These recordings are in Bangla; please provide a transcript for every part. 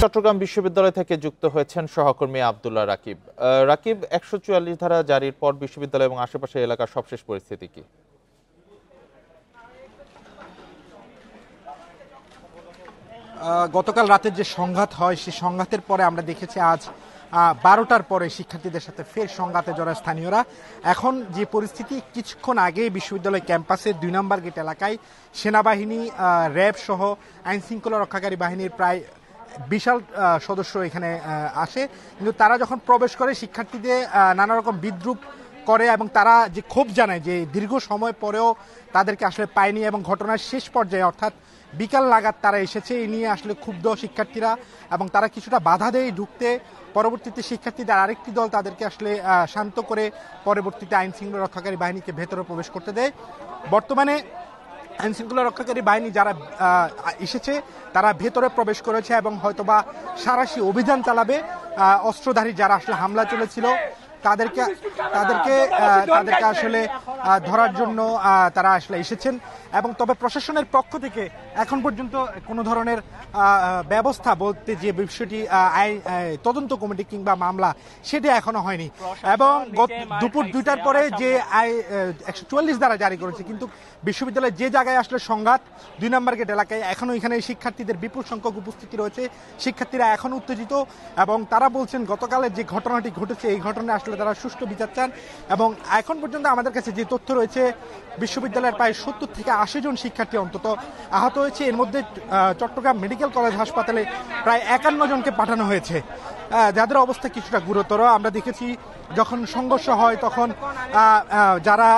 চট্টগ্রাম বিশ্ববিদ্যালয় থেকে যুক্ত হয়েছেন সহকর্মী আব্দুল্লাহ রাকিব। রাকিব, ১৪৪ ধারা জারির পর বিশ্ববিদ্যালয় এবং আশেপাশের এলাকার সবশেষ পরিস্থিতি কি? গতকাল রাতের যে সংঘাত হয় সেই সংঘাতের পরে আমরা দেখেছি আজ 12টার পরে শিক্ষার্থীদের সাথে ফের সংঘাতে জড়ায় স্থানীয়রা। এখন যে পরিস্থিতি, কিছুক্ষণ আগে বিশ্ববিদ্যালয় ক্যাম্পাসের ২ নম্বর গেট এলাকায় সেনাবাহিনী, র্যাব সহ আইন শৃঙ্খলা রক্ষাকারী বাহিনীর প্রায় বিশাল সদস্য এখানে আসে, কিন্তু তারা যখন প্রবেশ করে শিক্ষার্থীদের নানা রকম বিদ্রুপ করে এবং তারা যে ক্ষোভ জানায় যে দীর্ঘ সময় পরেও তাদেরকে আসলে পায়নি এবং ঘটনার শেষ পর্যায়ে অর্থাৎ বিকাল নাগাদ তারা এসেছে। এই নিয়ে আসলে ক্ষুব্ধ শিক্ষার্থীরা এবং তারা কিছুটা বাধা দেয় ঢুকতে। পরবর্তীতে শিক্ষার্থীদের আরেকটি দল তাদেরকে আসলে শান্ত করে পরবর্তীতে আইন শৃঙ্খলা রক্ষাকারী বাহিনীকে ভেতরে প্রবেশ করতে দেয়। বর্তমানে আইন শৃঙ্খলা রক্ষাকারী বাহিনী যারা এসেছে তারা ভেতরে প্রবেশ করেছে এবং হয়তোবা সাঁড়াশি অভিযান চালাবে। অস্ত্রধারী যারা আসলে হামলা চলেছিল তাদেরকে আসলে ধরার জন্য তারা আসলে এসেছেন। এবং তবে প্রশাসনের পক্ষ থেকে এখন পর্যন্ত কোনো ধরনের ব্যবস্থা বলতে যে বিষয়টি তদন্ত কমিটি কিংবা মামলা সেটা এখনো হয়নি। এবং দুপুর 2টার পরে যে 144 ধারা জারি করেছে, কিন্তু বিশ্ববিদ্যালয়ের যে জায়গায় আসলে সংঘাত 2 নম্বর গেট এলাকায় এখনো এখানে শিক্ষার্থীদের বিপুল সংখ্যক উপস্থিতি রয়েছে। শিক্ষার্থীরা এখন উত্তেজিত এবং তারা বলছেন গতকালের যে ঘটনাটি ঘটেছে এই ঘটনায় আসলে তারা সুষ্ঠু বিচার চান। এবং এখন পর্যন্ত আমাদের কাছে যে তথ্য রয়েছে বিশ্ববিদ্যালয়ের প্রায় 70 থেকে 80 জন শিক্ষার্থী অন্তত আহত হয়েছে। এর মধ্যে চট্টগ্রাম মেডিকেল কলেজ হাসপাতালে প্রায় 51 জনকে পাঠানো হয়েছে, যাদের অবস্থা কিছুটা গুরুতর। আমরা দেখেছি যখন সংঘর্ষ হয় তখন যারা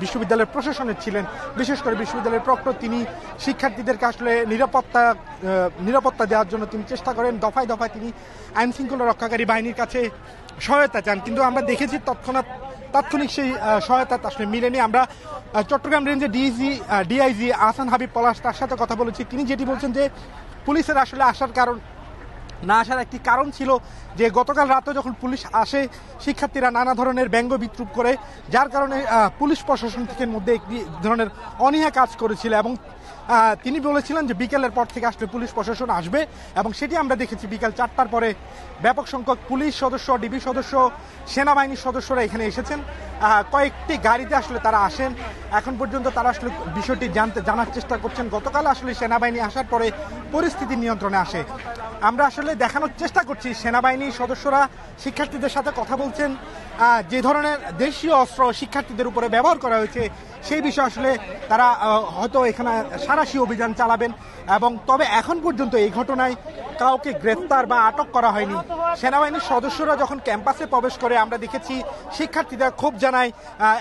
বিশ্ববিদ্যালয়ের প্রশাসনের ছিলেন, বিশেষ করে বিশ্ববিদ্যালয়ের প্রক্টর, তিনি শিক্ষার্থীদেরকে আসলে নিরাপত্তা দেওয়ার জন্য তিনি চেষ্টা করেন। দফায় দফায় তিনি আইন শৃঙ্খলা রক্ষাকারী বাহিনীর কাছে সহায়তা চান, কিন্তু আমরা দেখেছি তাৎক্ষণিক সেই সহায়তা আসলে মিলেনি। আমরা চট্টগ্রাম রেঞ্জের ডিআইজি আহসান হাবিব পলাশ তার সাথে কথা বলেছি। তিনি যেটি বলছেন যে পুলিশের আসলে না আসার একটি কারণ ছিল যে গতকাল রাতে যখন পুলিশ আসে শিক্ষার্থীরা নানা ধরনের ব্যঙ্গ বিদ্রুপ করে, যার কারণে পুলিশ প্রশাসন থেকে মধ্যে একটি ধরনের অনীহা কাজ করেছিল। এবং তিনি বলেছিলেন যে বিকেলের পর থেকে আসলে পুলিশ প্রশাসন আসবে এবং সেটি আমরা দেখেছি বিকাল 4টার পরে ব্যাপক সংখ্যক পুলিশ সদস্য, ডিবি সদস্য, সেনাবাহিনীর সদস্যরা এখানে এসেছেন। কয়েকটি গাড়িতে আসলে তারা আসেন। এখন পর্যন্ত তারা আসলে বিষয়টি জানার চেষ্টা করছেন। গতকাল আসলে সেনাবাহিনী আসার পরে পরিস্থিতি নিয়ন্ত্রণে আসে। আমরা আসলে দেখানোর চেষ্টা করছি সেনাবাহিনীর সদস্যরা শিক্ষার্থীদের সাথে কথা বলছেন, যে ধরনের দেশীয় অস্ত্র শিক্ষার্থীদের উপরে ব্যবহার করা হয়েছে সেই বিষয়ে আসলে তারা হয়তো এখানে সাঁড়াশি অভিযান চালাবেন। এবং তবে এখন পর্যন্ত এই ঘটনায় কাউকে গ্রেফতার বা আটক করা হয়নি। সেনাবাহিনীর সদস্যরা যখন ক্যাম্পাসে প্রবেশ করে আমরা দেখেছি শিক্ষার্থীরা ক্ষোভ জানায়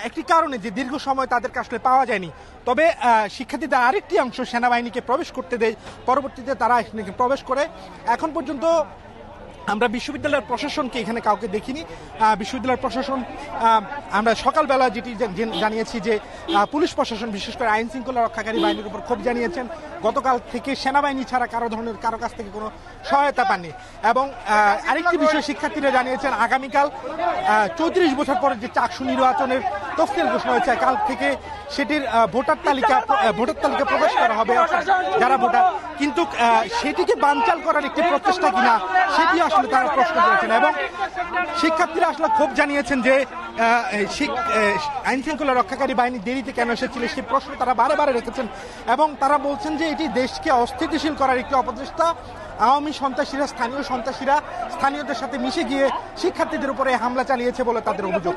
একটি কারণে যে দীর্ঘ সময় তাদেরকে আসলে পাওয়া যায়নি। তবে শিক্ষার্থীদের আরেকটি অংশ সেনাবাহিনীকে প্রবেশ করতে দেয়, পরবর্তীতে তারা এখানে প্রবেশ করে। এখন পর্যন্ত আমরা বিশ্ববিদ্যালয়ের প্রশাসনকে এখানে কাউকে দেখিনি। বিশ্ববিদ্যালয়ের প্রশাসন, আমরা সকালবেলা যেটি জানিয়েছি যে পুলিশ প্রশাসন বিশেষ করে আইন শৃঙ্খলা রক্ষাকারী বাহিনীর উপর ক্ষোভ জানিয়েছেন। গতকাল থেকে সেনাবাহিনী ছাড়া কারো কাছ থেকে কোনো সহায়তা পাননি। এবং আরেকটি বিষয় শিক্ষার্থীরা জানিয়েছেন, আগামীকাল 34 বছর পরে যে চাকসু নির্বাচনের তফসিল ঘোষণা হয়েছে, কাল থেকে সেটির ভোটার তালিকা প্রকাশ করা হবে যারা ভোটার, কিন্তু সেটিকে বানচাল করার একটি প্রচেষ্টা কিনা সেটি আসলে তারা প্রশ্ন করেছেন। এবং শিক্ষার্থীরা আসলে ক্ষোভ জানিয়েছেন যে আইন শৃঙ্খলা রক্ষাকারী বাহিনী দেরিতে কেন এসেছিল সেই প্রশ্ন তারা বারে রেখেছেন। এবং তারা বলছেন যে এটি দেশকে অস্থিতিশীল করার একটি অপচেষ্টা। আওয়ামী সন্ত্রাসীরা, স্থানীয় সন্ত্রাসীরা স্থানীয়দের সাথে মিশে গিয়ে শিক্ষার্থীদের উপরে হামলা চালিয়েছে বলে তাদের অভিযোগ।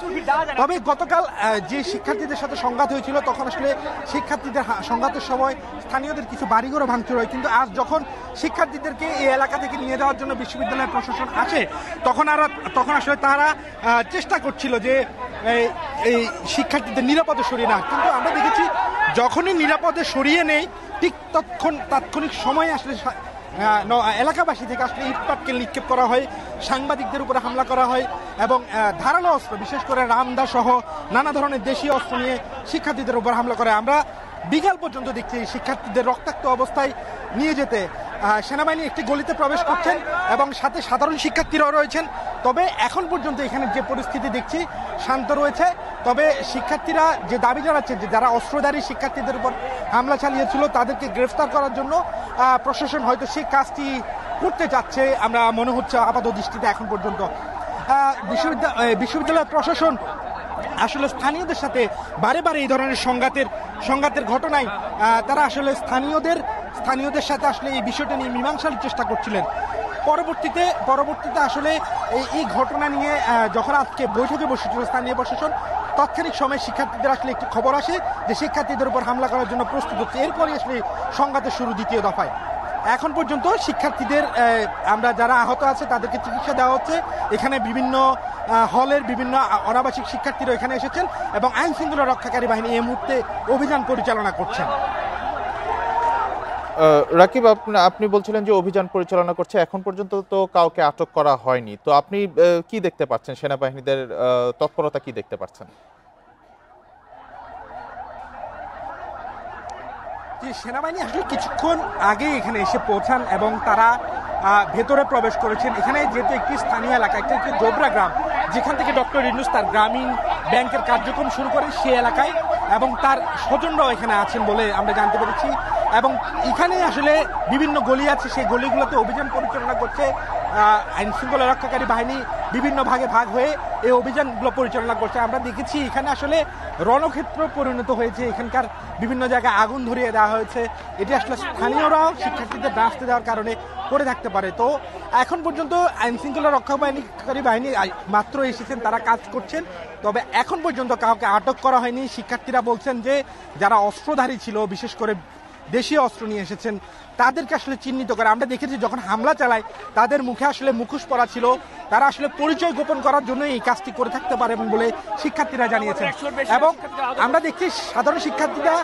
তবে গতকাল যে শিক্ষার্থীদের সাথে সংঘাত হয়েছিল তখন আসলে শিক্ষার্থীদের সংঘাতের সময় স্থানীয়দের কিছু বাড়িঘরও ভাঙচুর হয়, কিন্তু আজ যখন শিক্ষার্থীদেরকে এই এলাকা থেকে নিয়ে যাওয়ার জন্য বিশ্ববিদ্যালয়ের প্রশাসন আসে তখন আসলে তারা চেষ্টা করছিল যে এই শিক্ষার্থীদের নিরাপদে সরিয়ে নেওয়া, কিন্তু আমরা দেখেছি যখনই নিরাপদে সরিয়ে নেই ঠিক তাৎক্ষণিক সময়ে আসলে এলাকাবাসী থেকে আসলে ইটপাটকেল নিক্ষেপ করা হয়, সাংবাদিকদের উপরে হামলা করা হয় এবং ধারালো অস্ত্র বিশেষ করে রামদা সহ নানা ধরনের দেশীয় অস্ত্র নিয়ে শিক্ষার্থীদের উপর হামলা করে। আমরা বিকাল পর্যন্ত দেখছি শিক্ষার্থীদের রক্তাক্ত অবস্থায় নিয়ে যেতে সেনাবাহিনী একটি গলিতে প্রবেশ করছেন এবং সাথে সাধারণ শিক্ষার্থীরাও রয়েছেন। তবে এখন পর্যন্ত এখানে যে পরিস্থিতি দেখছি শান্ত রয়েছে। তবে শিক্ষার্থীরা যে দাবি জানাচ্ছেন যে যারা অস্ত্রধারী শিক্ষার্থীদের উপর হামলা চালিয়েছিল তাদেরকে গ্রেফতার করার জন্য প্রশাসন হয়তো সেই কাজটি করতে যাচ্ছে আমরা মনে হচ্ছে আপাত দৃষ্টিতে এখন পর্যন্ত। বিশ্ববিদ্যালয় প্রশাসন আসলে স্থানীয়দের সাথে বারে বারে এই ধরনের সংঘাতের ঘটনায় তারা আসলে স্থানীয়দের সাথে আসলে এই বিষয়টা নিয়ে মীমাংসার চেষ্টা করছিলেন। পরবর্তীতে আসলে এই ঘটনা নিয়ে যখন আজকে বৈঠকে বসেছিল স্থানীয় প্রশাসন, তাৎক্ষণিক সময়ে শিক্ষার্থীদের আসলে একটি খবর আসে যে শিক্ষার্থীদের উপর হামলা করার জন্য প্রস্তুত হচ্ছে। এরপরই আসলে সংঘাতের শুরু দ্বিতীয় দফায়। এখন পর্যন্ত শিক্ষার্থীদের আমরা যারা আহত আছে তাদেরকে চিকিৎসা দেওয়া হচ্ছে। এখানে বিভিন্ন হলের বিভিন্ন অনাবাসিক শিক্ষার্থীরা এখানে এসেছেন এবং আইন শৃঙ্খলা রক্ষাকারী বাহিনী এই মুহূর্তে অভিযান পরিচালনা করছেন। রাকিব, আপনি বলছিলেন যে অভিযান পরিচালনা করছে, এখন পর্যন্ত তো কাউকে আটক করা হয়নি, তো আপনি কি দেখতে পাচ্ছেন, সেনাবাহিনীদের তৎপরতা কি দেখতে পাচ্ছেন? সেনাবাহিনী আসলে কিছুক্ষণ আগে এখানে এসে পৌঁছান এবং তারা ভেতরে প্রবেশ করেছেন। এখানে যেহেতু একটি স্থানীয় এলাকা, একটি জোবরা গ্রাম, যেখান থেকে ডক্টর ইউনূস তার গ্রামীণ ব্যাংকের কার্যক্রম শুরু করেন সেই এলাকায়, এবং তার স্বজনরাও এখানে আছেন বলে আমরা জানতে পেরেছি। এবং এখানে আসলে বিভিন্ন গলি আছে, সেই গলিগুলোতে অভিযান পরিচালনা করছে আইন শৃঙ্খলা রক্ষাকারী বাহিনী। বিভিন্ন ভাগে ভাগ হয়ে এই অভিযানগুলো পরিচালনা করছে। আমরা দেখেছি এখানে আসলে রণক্ষেত্র পরিণত হয়েছে, এখানকার বিভিন্ন জায়গায় আগুন ধরিয়ে দেওয়া হয়েছে। এটি আসলে স্থানীয়রাও শিক্ষার্থীদের বাঁচতে দেওয়ার কারণে করে থাকতে পারে। তো এখন পর্যন্ত আইন শৃঙ্খলা রক্ষাকারী বাহিনী মাত্র এসেছেন, তারা কাজ করছেন, তবে এখন পর্যন্ত কাউকে আটক করা হয়নি। শিক্ষার্থীরা বলছেন যে যারা অস্ত্রধারী ছিল, বিশেষ করে দেশীয় অস্ত্র নিয়ে এসেছেন, তাদেরকে আসলে চিহ্নিত করে। আমরা দেখেছি যখন হামলা চালায় তাদের মুখে আসলে মুখোশ পরা ছিল, তারা আসলে পরিচয় গোপন করার জন্য এই কাজটি করে থাকতে পারেন বলে শিক্ষার্থীরা জানিয়েছেন। এবং আমরা দেখছি সাধারণ শিক্ষার্থীরা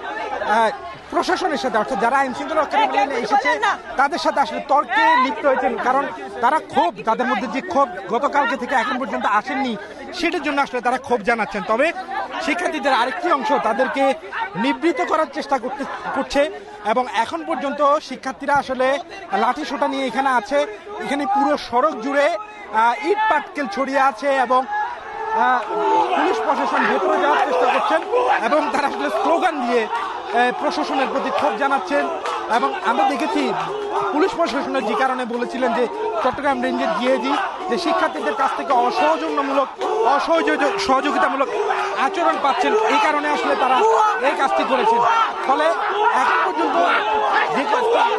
প্রশাসনের সাথে, অর্থাৎ যারা আইন শৃঙ্খলা রক্ষাকারী বাহিনী এসেছে তাদের সাথে আসলে তর্কে লিপ্ত হয়েছেন, কারণ তারা ক্ষোভ, তাদের মধ্যে যে ক্ষোভ গতকালকে থেকে এখন পর্যন্ত আসেননি, সেটার জন্য আসলে তারা ক্ষোভ জানাচ্ছেন। তবে শিক্ষার্থীদের আরেকটি অংশ তাদেরকে নিবৃত্ত করার চেষ্টা করছে এবং এখন পর্যন্ত শিক্ষার্থীরা আসলে লাঠি সোঁটা নিয়ে এখানে আছে। এখানে পুরো সড়ক জুড়ে ইট পাটকেল ছড়িয়ে আছে এবং পুলিশ প্রশাসন ভেতরে যাওয়ার চেষ্টা করছেন এবং তারা আসলে স্লোগান দিয়ে প্রশাসনের প্রতি ক্ষোভ জানাচ্ছেন। এবং আমরা দেখেছি পুলিশ প্রশাসনের যে কারণে বলেছিলেন যে চট্টগ্রাম রেঞ্জের ডিআইজি যে শিক্ষার্থীদের কাছ থেকে অসহযোগিতামূলক আচরণ পাচ্ছেন, এই কারণে আসলে তারা এই কাজটি করেছেন। ফলে এখন পর্যন্ত যে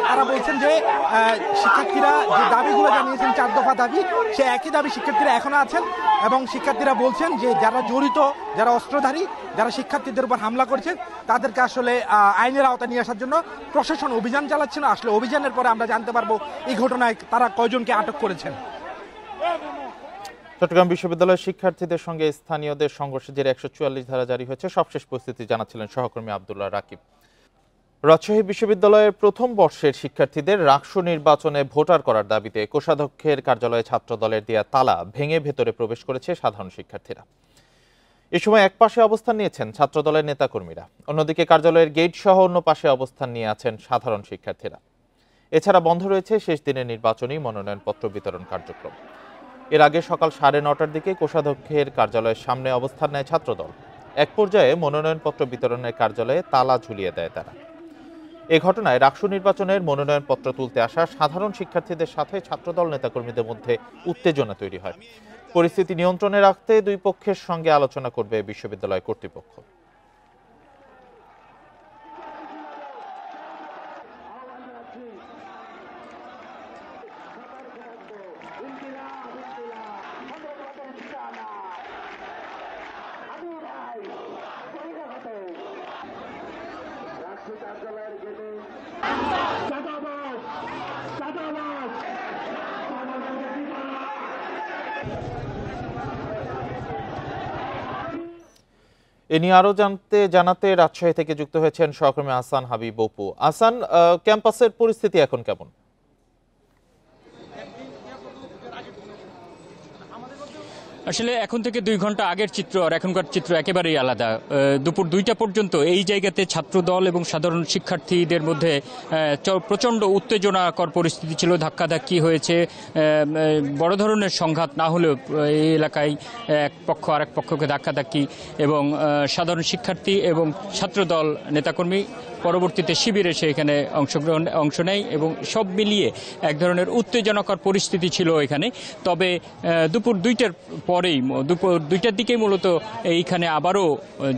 তারা বলছেন যে শিক্ষার্থীরা যে দাবিগুলো জানিয়েছেন, 4 দফা দাবি, সে একই দাবি শিক্ষার্থীরা এখনো আছেন এবং শিক্ষার্থীরা বলছেন যে যারা জড়িত, যারা অস্ত্রধারী, যারা শিক্ষার্থীদের উপর হামলা করছেন, তাদেরকে আসলে আইনের আওতায় নিয়ে আসার জন্য প্রশাসন অভিযান চালাচ্ছেন। আসলে অভিযানের পরে আমরা জানতে পারবো এই ঘটনায় তারা কয়জনকে আটক করেছেন। চট্টগ্রাম বিশ্ববিদ্যালয়ের শিক্ষার্থীদের সঙ্গে স্থানীয়দের সংঘর্ষের জেরে 144 ধারা জারি হয়েছে, সবশেষ পরিস্থিতি জানাচ্ছিলেন সহকর্মী আব্দুল্লাহ রাকিব। রাজশাহী বিশ্ববিদ্যালয়ের প্রথম বর্ষের শিক্ষার্থীদের রাকসু নির্বাচনে ভোটার করার দাবিতে কোষাধ্যক্ষের কার্যালয়ে ছাত্রদলের দেয়া তালা ভেঙে ভেতরে প্রবেশ করেছে সাধারণ শিক্ষার্থীরা। এ সময় এক পাশে অবস্থান নিয়েছেন ছাত্রদলের নেতাকর্মীরা, অন্যদিকে কার্যালয়ের গেট সহ অন্য পাশে অবস্থান নিয়ে আছেন সাধারণ শিক্ষার্থীরা। এছাড়া বন্ধ রয়েছে শেষ দিনের নির্বাচনী মনোনয়নপত্র বিতরণ কার্যক্রম। এর আগে সকাল 9:30টার দিকে কোষাধ্যক্ষের কার্যালয়ের সামনে অবস্থান নেয় ছাত্রদল। এক পর্যায়ে মনোনয়নপত্র বিতরণের কার্যালয়ে তালা ঝুলিয়ে দেয় তারা। এ ঘটনায় রাকসু নির্বাচনের মনোনয়নপত্র তুলতে আসা সাধারণ শিক্ষার্থীদের সাথে ছাত্রদল নেতাকর্মীদের মধ্যে উত্তেজনা তৈরি হয়। পরিস্থিতি নিয়ন্ত্রণে রাখতে দুই পক্ষের সঙ্গে আলোচনা করবে বিশ্ববিদ্যালয় কর্তৃপক্ষ। এ নিয়ে আরো জানাতে রাজশাহী থেকে যুক্ত হয়েছেন সহকর্মী আহসান হাবিব অপু। আহসান, ক্যাম্পাসের পরিস্থিতি এখন কেমন? আসলে এখন থেকে 2 ঘন্টা আগের চিত্র আর এখনকার চিত্র একেবারেই আলাদা। দুপুর 2টা পর্যন্ত এই জায়গাতে ছাত্র দল এবং সাধারণ শিক্ষার্থীদের মধ্যে প্রচণ্ড উত্তেজনাকর পরিস্থিতি ছিল, ধাক্কাধাক্কি হয়েছে। বড় ধরনের সংঘাত না হলেও এই এলাকায় এক পক্ষ আরেক পক্ষকে ধাক্কাধাক্কি এবং সাধারণ শিক্ষার্থী এবং ছাত্রদল নেতাকর্মী পরবর্তীতে শিবিরে এসে এখানে অংশ নেয় এবং সব মিলিয়ে এক ধরনের উত্তেজনাকর পরিস্থিতি ছিল এখানে। তবে দুপুর 2টার পরেই, দুপুর 2টার দিকেই মূলত এইখানে আবারও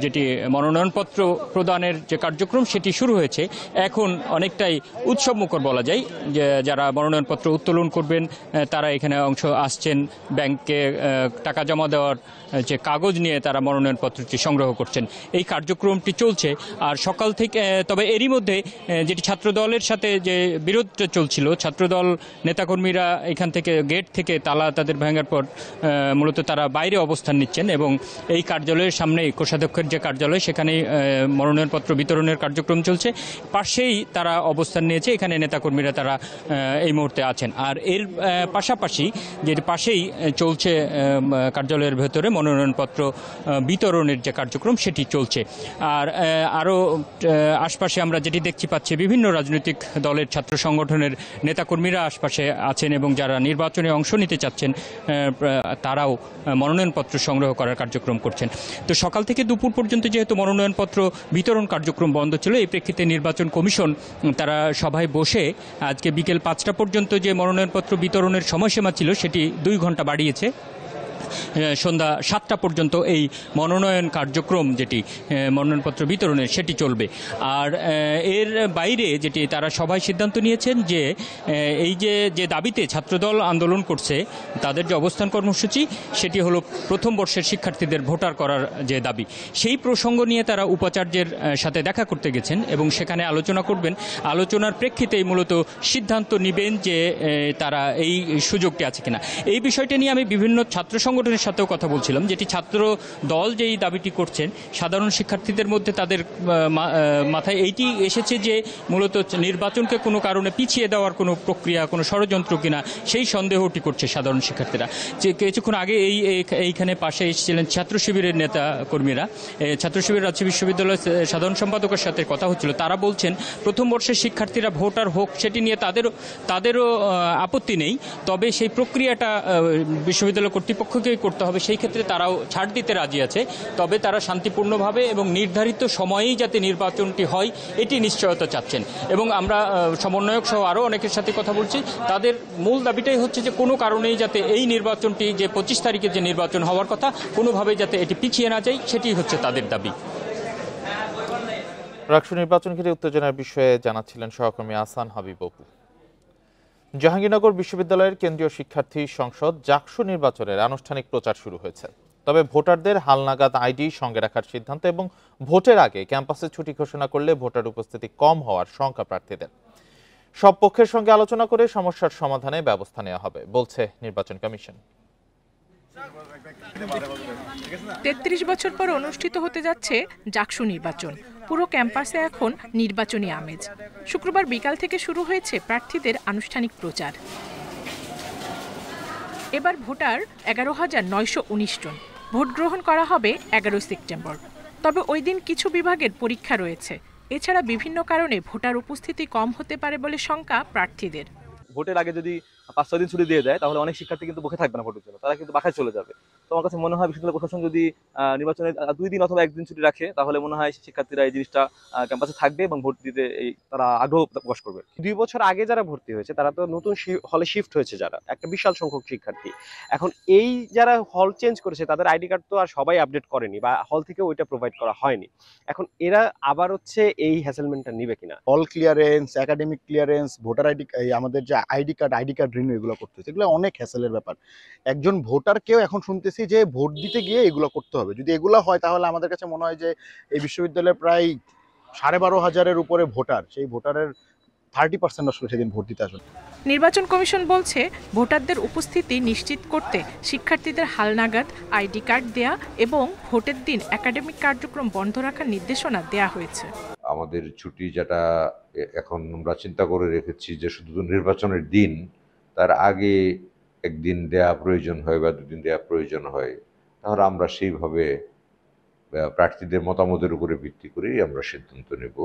যেটি মনোনয়নপত্র প্রদানের যে কার্যক্রম সেটি শুরু হয়েছে। এখন অনেকটাই উৎসবমুখর বলা যায়, যে যারা মনোনয়নপত্র উত্তোলন করবেন তারা এখানে আসছেন, ব্যাংকে টাকা জমা দেওয়ার যে কাগজ নিয়ে তারা মনোনয়নপত্রটি সংগ্রহ করছেন। এই কার্যক্রমটি চলছে। আর সকাল থেকে, তবে এরই মধ্যে যেটি ছাত্রদলের সাথে যে বিরোধটা চলছিল, ছাত্রদল নেতাকর্মীরা এখান থেকে গেট থেকে তালা তাদের ভাঙার পর মূলত তারা বাইরে অবস্থান নিচ্ছেন এবং এই কার্যালয়ের সামনেই কোষাধ্যক্ষের যে কার্যালয় সেখানেই মনোনয়নপত্র বিতরণের কার্যক্রম চলছে। পাশেই তারা অবস্থান নিয়েছে, এখানে নেতাকর্মীরা তারা এই মুহূর্তে আছেন। আর এর পাশাপাশি যেটি পাশেই চলছে কার্যালয়ের ভেতরে মনোনয়নপত্র বিতরণের যে কার্যক্রম সেটি চলছে। আর আরও আশপাশে আমরা যেটি দেখতে পাচ্ছি, বিভিন্ন রাজনৈতিক দলের ছাত্র সংগঠনের নেতাকর্মীরা আশপাশে আছেন এবং যারা নির্বাচনে অংশ নিতে চাচ্ছেন তারাও মনোনয়নপত্র সংগ্রহ করার কার্যক্রম করছেন। তো সকাল থেকে দুপুর পর্যন্ত যেহেতু মনোনয়নপত্র বিতরণ কার্যক্রম বন্ধ ছিল, এই প্রেক্ষিতে নির্বাচন কমিশন তারা সভায় বসে আজকে বিকেল 5টা পর্যন্ত যে মনোনয়নপত্র বিতরণের সময়সীমা ছিল সেটি 2 ঘন্টা বাড়িয়েছে। সন্ধ্যা 7টা পর্যন্ত এই মনোনয়ন কার্যক্রম যেটি মনোনয়নপত্র বিতরণের সেটি চলবে। আর এর বাইরে যেটি তারা সবাই সিদ্ধান্ত নিয়েছেন যে এই যে দাবিতে ছাত্রদল আন্দোলন করছে, তাদের যে অবস্থান কর্মসূচি সেটি হলো প্রথম বর্ষের শিক্ষার্থীদের ভোটার করার যে দাবি, সেই প্রসঙ্গ নিয়ে তারা উপাচার্যের সাথে দেখা করতে গেছেন এবং সেখানে আলোচনা করবেন। আলোচনার প্রেক্ষিতেই মূলত সিদ্ধান্ত নেবেন যে তারা এই সুযোগটি আছে কিনা। এই বিষয়টি নিয়ে আমি বিভিন্ন ছাত্র সংগঠনের সাথেও কথা বলছিলাম, যেটি ছাত্র দল যেই দাবিটি করছেন, সাধারণ শিক্ষার্থীদের মধ্যে তাদের মাথায় এইটি এসেছে যে মূলত নির্বাচনকে কোনো কারণে পিছিয়ে দেওয়ার কোনো প্রক্রিয়া, কোনো ষড়যন্ত্র কিনা সেই সন্দেহটি করছে সাধারণ শিক্ষার্থীরা। যে কিছুক্ষণ আগে এইখানে পাশে এসেছিলেন ছাত্র শিবিরের নেতা কর্মীরা, ছাত্র শিবির রাজশাহী বিশ্ববিদ্যালয়ের সাধারণ সম্পাদকের সাথে কথা হচ্ছিল। তারা বলছেন প্রথম বর্ষের শিক্ষার্থীরা ভোটার হোক সেটি নিয়ে তাদেরও আপত্তি নেই, তবে সেই প্রক্রিয়াটা বিশ্ববিদ্যালয় কর্তৃপক্ষকেই করতে হবে। সেই ক্ষেত্রে তারাও ছাড় দিতে রাজি আছে, তবে তারা শান্তিপূর্ণভাবে এবং নির্ধারিত সময়েই যাতে নির্বাচনটি হয় এটি নিশ্চয়তা চাচ্ছেন। এবং আমরা সমন্বয়ক সহ আরও অনেকের সাথে কথা বলছি, তাদের মূল দাবিটাই হচ্ছে যে কোনো কারণেই যাতে এই নির্বাচনটি, যে 25 তারিখে যে নির্বাচন হওয়ার কথা, কোনোভাবেই যাতে এটি পিছিয়ে না যায়, সেটি হচ্ছে তাদের দাবি। রাকসু নির্বাচন ঘিরে উত্তেজনার বিষয়ে জানাচ্ছিলেন সহকর্মী আহসান হাবিব অপু। জাহাঙ্গীরনগর বিশ্ববিদ্যালয়ের কেন্দ্রীয় শিক্ষার্থী সংসদ জাকসু নির্বাচনের আনুষ্ঠানিক প্রচার শুরু হয়েছে। তবে ভোটারদের হালনাগাদ আইডি সঙ্গে রাখার সিদ্ধান্ত এবং ভোটের আগে ক্যাম্পাসে ছুটি ঘোষণা করলে ভোটার উপস্থিতি কম হওয়ার শঙ্কা প্রার্থীদের। সব পক্ষের সঙ্গে আলোচনা করে সমস্যার সমাধানে ব্যবস্থা নেওয়া হবে বলছে নির্বাচন কমিশন। 33 বছর পর অনুষ্ঠিত হতে যাচ্ছে জাকসু নির্বাচন। পুরো ক্যাম্পাসে এখন নির্বাচনী আমেজ। শুক্রবার বিকাল থেকে শুরু হয়েছে প্রার্থীদের আনুষ্ঠানিক প্রচার। এবার ভোটার 11,919 জন। ভোট গ্রহণ করা হবে 11 সেপ্টেম্বর। তবে ওই দিন কিছু বিভাগের পরীক্ষা রয়েছে। এছাড়া বিভিন্ন কারণে ভোটার উপস্থিতি কম হতে পারে বলে শঙ্কা প্রার্থীদের। ভোটের আগে যদি 5-6 দিন ছুটি দিয়ে দেয় তাহলে অনেক শিক্ষার্থী কিন্তু বসে থাকবে না ভোটের জন্য, তারা কিন্তু বাসায় চলে যাবে। তো আমার কাছে মনে হয় বিশ্ববিদ্যালয় প্রশাসন যদি নির্বাচনের 2 দিন অথবা 1 দিন ছুটি রাখে তাহলে মনে হয় শিক্ষার্থীরা এই জিনিসটা ক্যাম্পাসে থাকবে এবং ভোট দিতে তারা আগ্রহ প্রকাশ করবে। 2 বছর আগে যারা ভর্তি হয়েছে তারা তো নতুন হলে শিফট হয়েছে, যারা একটা বিশাল সংখ্যক শিক্ষার্থী। এখন এই যারা হল চেঞ্জ করেছে তাদের আইডি কার্ড তো আর সবাই আপডেট করেনি বা হল থেকে ওইটা প্রোভাইড করা হয়নি। এখন এরা আবার হচ্ছে এই হ্যাসেলমেন্টটা নিবে কিনা। হল clearance, academic clearance, voter ID, আমাদের যে আইডি কার্ড রিনিউ, এগুলো করতেছে, এগুলো অনেক হ্যাসেলের ব্যাপার। একজন ভোটারকেও এখন শুনতেছি যে ভোট দিতে গিয়ে এগুলো করতে হবে। যদি এগুলো হয় তাহলে আমাদের কাছে মনে হয় যে এই বিশ্ববিদ্যালয়ে প্রায় 12,500-এর উপরে ভোটার, সেই ভোটারের 30% আসলে সেদিন ভোট দিতে আসবে। নির্বাচন কমিশন বলছে ভোটারদের উপস্থিতি নিশ্চিত করতে শিক্ষার্থীদের হালনাগাদ আইডি কার্ড দেয়া এবং ভোটের দিন একাডেমিক কার্যক্রম বন্ধ রাখার নির্দেশনা দেয়া হয়েছে। আমাদের ছুটি যেটা এখন আমরা চিন্তা করে রেখেছি যে শুধু নির্বাচনের দিন, তার আগে একদিন দেয়া প্রয়োজন হয় বা দুদিন দেয়া প্রয়োজন হয়, তাহলে আমরা সেইভাবে প্রার্থীদের মতামতের উপরে ভিত্তি করেই আমরা সিদ্ধান্ত নেব।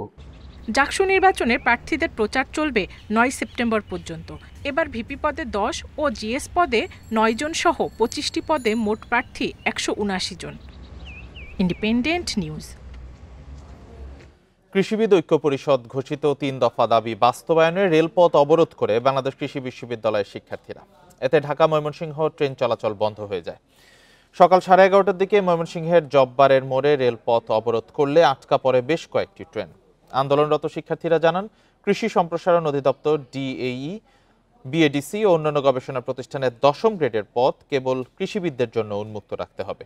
ডাকসু নির্বাচনে প্রার্থীদের প্রচার চলবে 9 সেপ্টেম্বর পর্যন্ত। এবার ভিপি পদে 10 ও জিএস পদে 9 জন সহ 25টি পদে মোট প্রার্থী 179 জন। Independent news. কৃষিবিদ ঐক্য পরিষদ ঘোষিত 3 দফা দাবি বাস্তবায়নে রেলপথ অবরোধ করে বাংলাদেশ কৃষি বিশ্ববিদ্যালয়ের শিক্ষার্থীরা। এতে ঢাকা ময়মনসিংহ ট্রেন চলাচল বন্ধ হয়ে যায়। সকাল 11:30টার দিকে ময়মনসিংহের জব্বারের মোড়ে রেলপথ অবরোধ করলে আটকা পড়ে বেশ কয়েকটি ট্রেন। আন্দোলনরত শিক্ষার্থীরা জানান, কৃষি সম্প্রসারণ অধিদপ্তর ডিএই, বিএডিসি ও অন্যান্য গবেষণা প্রতিষ্ঠানের 10ম গ্রেডের পদ কেবল কৃষিবিদদের জন্য উন্মুক্ত রাখতে হবে।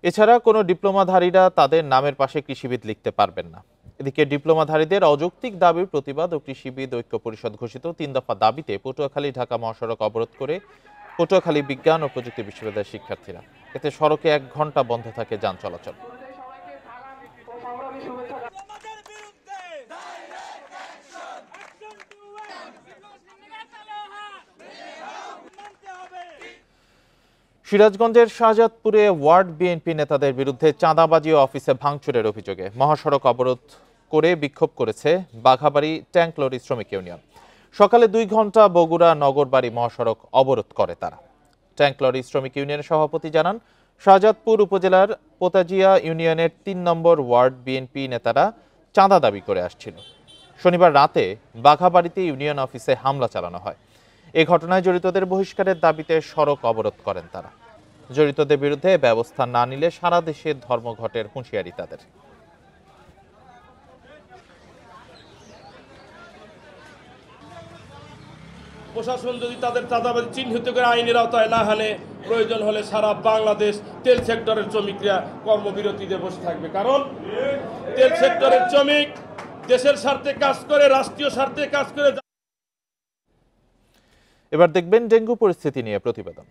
এছাড়া কোনো ডিপ্লোমাধারীরা তাদের নামের পাশে কৃষিবিদ লিখতে পারবেন না। এদিকে ডিপ্লোমাধারীদের অযৌক্তিক দাবির প্রতিবাদ ও কৃষিবিদ ঐক্য পরিষদ ঘোষিত 3 দফা দাবিতে পটুয়াখালী ঢাকা মহাসড়ক অবরোধ করে পটুয়াখালী বিজ্ঞান ও প্রযুক্তি বিশ্ববিদ্যালয়ের শিক্ষার্থীরা। এতে সড়কে 1 ঘন্টা বন্ধ থাকে যান চলাচল। সিরাজগঞ্জের শাহজাদপুরে ওয়ার্ড বিএনপি নেতাদের বিরুদ্ধে চাঁদাবাজি ও অফিসে ভাঙচুরের অভিযোগে মহাসড়ক অবরোধ করে বিক্ষোভ করেছে বাঘাবাড়ি ট্যাঙ্ক লরি শ্রমিক ইউনিয়ন। সকালে 2 ঘন্টা বগুড়া নগরবাড়ি মহাসড়ক অবরোধ করে তারা। ট্যাঙ্ক লরি শ্রমিক ইউনিয়নের সভাপতি জানান, শাহজাদপুর উপজেলার পোতাজিয়া ইউনিয়নের 3 নম্বর ওয়ার্ড বিএনপি নেতারা চাঁদা দাবি করে আসছিল। শনিবার রাতে বাঘাবাড়িতে ইউনিয়ন অফিসে হামলা চালানো হয়। এই ঘটনায় জড়িতদের বহিষ্কারের দাবিতে সড়ক অবরোধ করেন তারা। জড়িতদের বিরুদ্ধে ব্যবস্থা না নিলে সারা দেশে ধর্মঘটের হুঁশিয়ারি তাদের। প্রশাসন যদি তাদের চাঁদাবাজি চিহ্নিত করে আইনের আওতায় না আনে, প্রয়োজন হলে সারা বাংলাদেশ তেল সেক্টরের শ্রমিকরা কর্মবিরতিতে বসে থাকবে। কারণ তেল সেক্টরের শ্রমিক দেশের স্বার্থে কাজ করে, রাষ্ট্রীয় স্বার্থে কাজ করে। এবার দেখবেন ডেঙ্গু পরিস্থিতি নিয়ে প্রতিবেদন।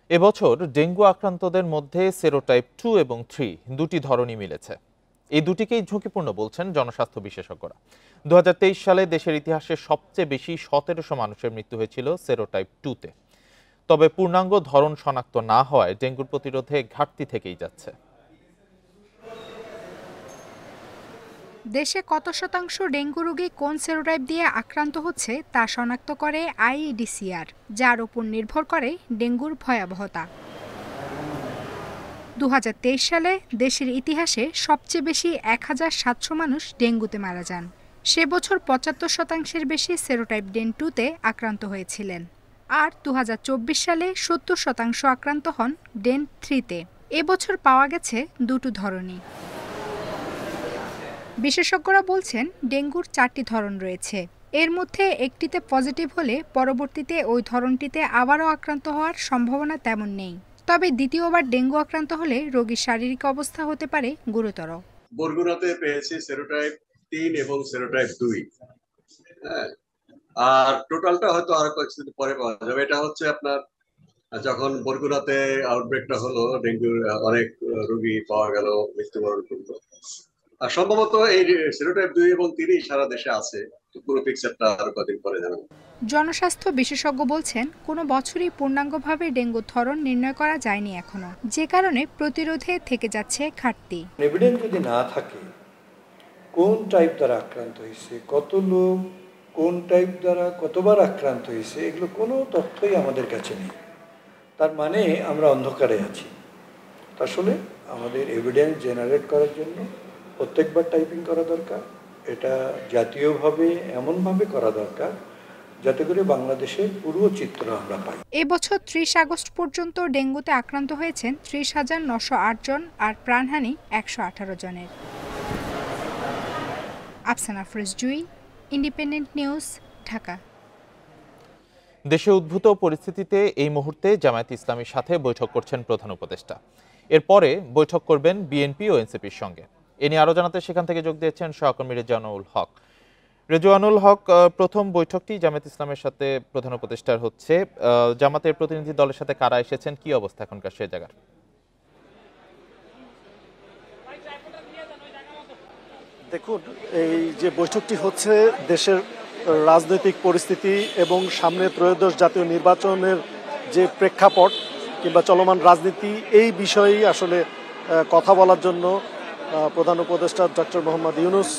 এবছর ডেঙ্গু আক্রান্তদের মধ্যে সেরোটাইপ 2 এবং 3 দুটি ধরনই মিলেছে। এই দুটিকেই ঝুঁকিপূর্ণ বলছেন জনস্বাস্থ্য বিশেষজ্ঞরা। 2023 সালে দেশের ইতিহাসে সবচেয়ে বেশি 1700 মানুষের মৃত্যু হয়েছিল সেরোটাইপ 2-তে। তবে পূর্ণাঙ্গ ধরন শনাক্ত না হওয়ায় ডেঙ্গুর প্রতিরোধে ঘাটতি থেকেই যাচ্ছে। দেশে কত শতাংশ ডেঙ্গু রোগী কোন সেরোটাইপ দিয়ে আক্রান্ত হচ্ছে তা শনাক্ত করে আইইডিসিআর, যার উপর নির্ভর করে ডেঙ্গুর ভয়াবহতা। 2023 সালে দেশের ইতিহাসে সবচেয়ে বেশি 1700 মানুষ ডেঙ্গুতে মারা যান। সে বছর 75% বেশি সেরোটাইপ ডেন 2-তে আক্রান্ত হয়েছিলেন। আর 2024 সালে 70% আক্রান্ত হন ডেন 3-তে। এবছর পাওয়া গেছে দুটো ধরনই। বিশেষজ্ঞরা বলছেন, ডেঙ্গুর 4টি ধরন রয়েছে। এর মধ্যে একটিতে পজিটিভ হলে পরবর্তীতে ওই ধরনটিতে আবারও আক্রান্ত হওয়ার সম্ভাবনা তেমন নেই। তবে দ্বিতীয়বার ডেঙ্গু আক্রান্ত হলে রোগীর শারীরিক অবস্থা হতে পারে গুরুতর। বরগুনাতে পেয়েছি সেরোটাইপ 3 এবং সেরোটাইপ 2। আর টোটালটা হয়তো আরো কয়েকদিন পরে পাওয়া যাবে। এটা হচ্ছে আপনার যখন বরগুনাতে আউটব্রেকটা হলো, ডেঙ্গুর অনেক রোগী পাওয়া গেল, মৃত্যুবরণ করলো। আর সম্ভবত এই সেরোটাইপ 2 এবং 3 সারা দেশে আছে। পুরো পিকচারটা আরো কয়েকদিন পরে জানাবো। জনস্বাস্থ্য বিশেষজ্ঞ বলছেন, কোনো বছরই পূর্ণাঙ্গভাবে ডেঙ্গুর ধরন নির্ণয় করা যায়নি এখনো, যে কারণে প্রতিরোধে থেকে যাচ্ছে ঘাটতি। এভিডেন্স যদি না থাকে কোন টাইপ দ্বারা আক্রান্ত হয়েছে, কত লোক কোন টাইপ দ্বারা কতবার আক্রান্ত হয়েছে, এগুলো কোনো তথ্যই আমাদের কাছে নেই। তার মানে আমরা অন্ধকারে আছি। আসলে আমাদের এভিডেন্স জেনারেট করার জন্য প্রত্যেকবার টাইপিং করা দরকার। এটা জাতীয়ভাবে এমনভাবে করা দরকার যাতে করে বাংলাদেশের পুরো চিত্র আমরা পাই। এবছর 30 আগস্ট পর্যন্ত ডেঙ্গুতে আক্রান্ত হয়েছেন 30,908 জন আর প্রাণহানি 118 জনের। আফসানা ফিরোজ জুই, ইন্ডিপেন্ডেন্ট নিউজ, ঢাকা। দেশে উদ্ভূত পরিস্থিতিতে এই মুহূর্তে জামায়াতে ইসলামীর সাথে বৈঠক করছেন প্রধান উপদেষ্টা। এরপরে বৈঠক করবেন বিএনপি ও এনসিপির সঙ্গে। এ নিয়ে আরো জানাতে সেখান থেকে যোগ দিয়েছেন সহকর্মী রেজওয়ানুল হক। রেজওয়ানুল হক, প্রথম বৈঠকটি জামায়াতে ইসলামের সাথে প্রধান উপদেষ্টার হচ্ছে। জামাতের প্রতিনিধি দলের সাথে কারা এসেছেন, কি অবস্থা এখনকার সে জায়গার? দেখুন, এই যে বৈঠকটি হচ্ছে দেশের রাজনৈতিক পরিস্থিতি এবং সামনে ত্রয়োদশ জাতীয় নির্বাচনের যে প্রেক্ষাপট কিংবা চলমান রাজনীতি, এই বিষয়েই আসলে কথা বলার জন্য প্রধান উপদেষ্টা ডক্টর মোহাম্মদ ইউনূস